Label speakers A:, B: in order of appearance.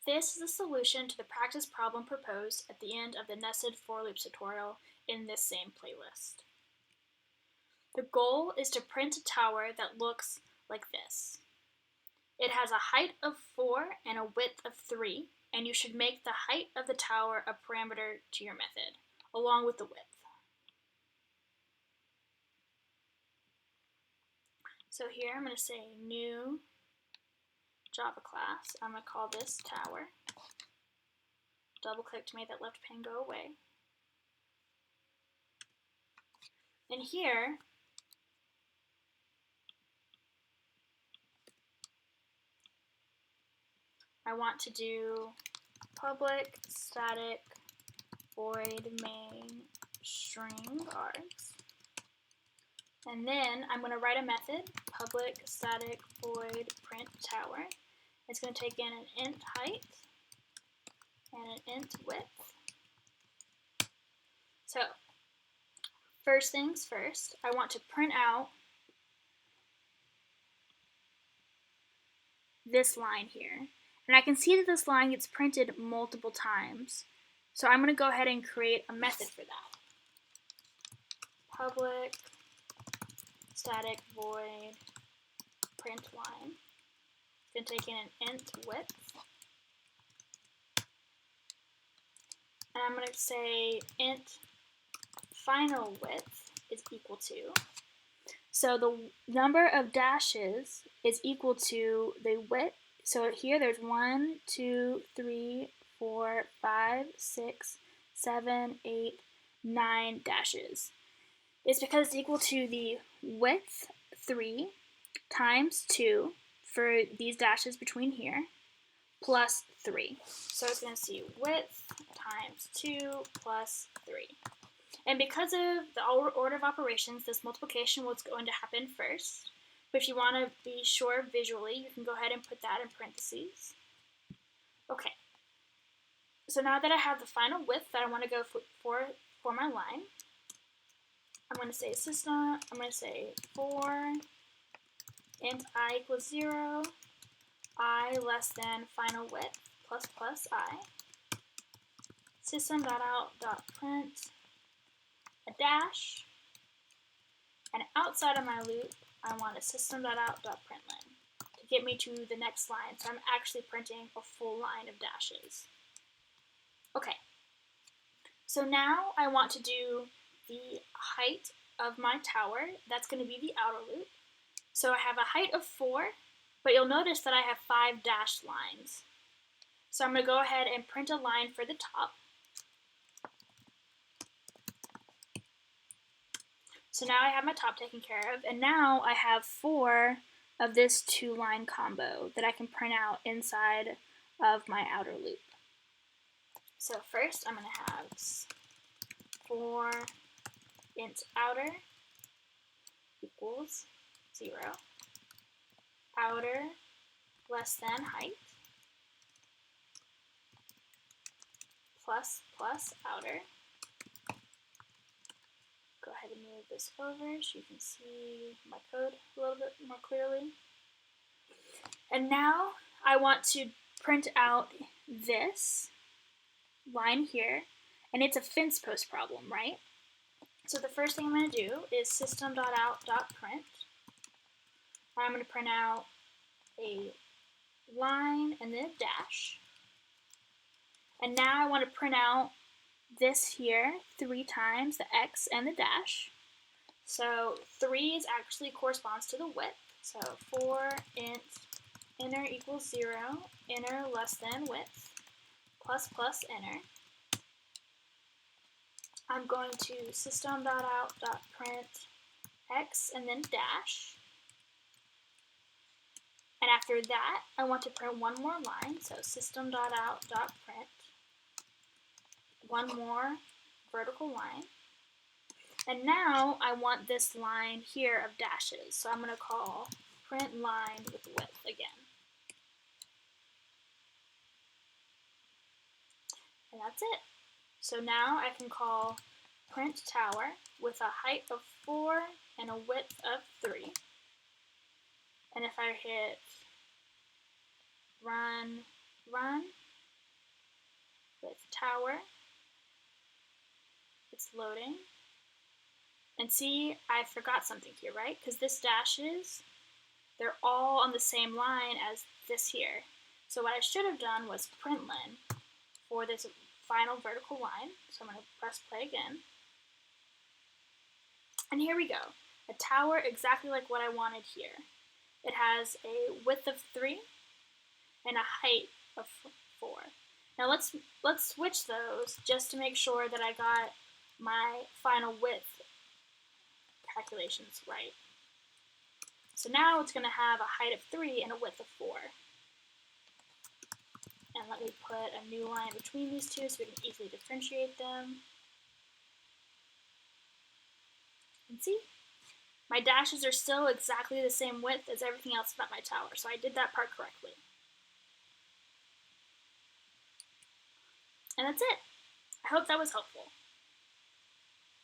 A: This is the solution to the practice problem proposed at the end of the nested for loops tutorial in this same playlist. The goal is to print a tower that looks like this. It has a height of 4 and a width of 3, and you should make the height of the tower a parameter to your method, along with the width. So here I'm going to say new Java class. I'm going to call this tower. Double click to make that left pane go away. And here, I want to do public static void main string args. And then I'm going to write a method, public static void print tower. It's going to take in an int height and an int width. So first things first, I want to print out this line here. And I can see that this line gets printed multiple times. So I'm going to go ahead and create a method for that. Public static void print line. It's going to take in an int width. And I'm going to say int final width is equal to. So the number of dashes is equal to the width. So here there's 1, 2, 3, 4, 5, 6, 7, 8, 9 dashes. It's because it's equal to the width 3 times 2 for these dashes between here plus 3. So it's going to see width times 2 plus 3. And because of the order of operations, this multiplication was going to happen first. But if you want to be sure visually, you can go ahead and put that in parentheses. Okay. So now that I have the final width that I want to go for my line, I'm going to say system, I'm going to say for int I equals 0, I less than final width plus plus I, system.out.print a dash, and outside of my loop, I want a system.out.println to get me to the next line, so I'm actually printing a full line of dashes. Okay, so now I want to do the height of my tower. That's going to be the outer loop. So I have a height of 4, but you'll notice that I have 5 dashed lines. So I'm going to go ahead and print a line for the top. So now I have my top taken care of, and now I have 4 of this 2-line combo that I can print out inside of my outer loop. So first I'm going to have for int outer equals 0, outer less than height, plus plus outer. Go ahead and move this over so you can see my code a little bit more clearly. And now I want to print out this line here, and it's a fence post problem, right? So the first thing I'm going to do is system.out.print. I'm going to print out a line and then a dash. And now I want to print out this here 3 times, the x and the dash. So 3 is actually corresponds to the width. So for int inner equals 0, inner less than width, plus plus inner. I'm going to system.out.print x and then dash. And after that, I want to print one more line. So system.out.print one more vertical line. And now I want this line here of dashes. So I'm going to call print line with width again. And that's it. So now I can call print tower with a height of 4 and a width of 3. And if I hit run, tower. It's loading. And see, I forgot something here, right? Because this dashes, they're all on the same line as this here. So what I should have done was println for this final vertical line. So I'm going to press play again. And here we go. A tower exactly like what I wanted here. It has a width of 3 and a height of 4. Now let's switch those just to make sure that I got my final width calculations right. So now it's going to have a height of 3 and a width of 4. And let me put a new line between these two so we can easily differentiate them. And see? My dashes are still exactly the same width as everything else about my tower, so I did that part correctly. And that's it. I hope that was helpful.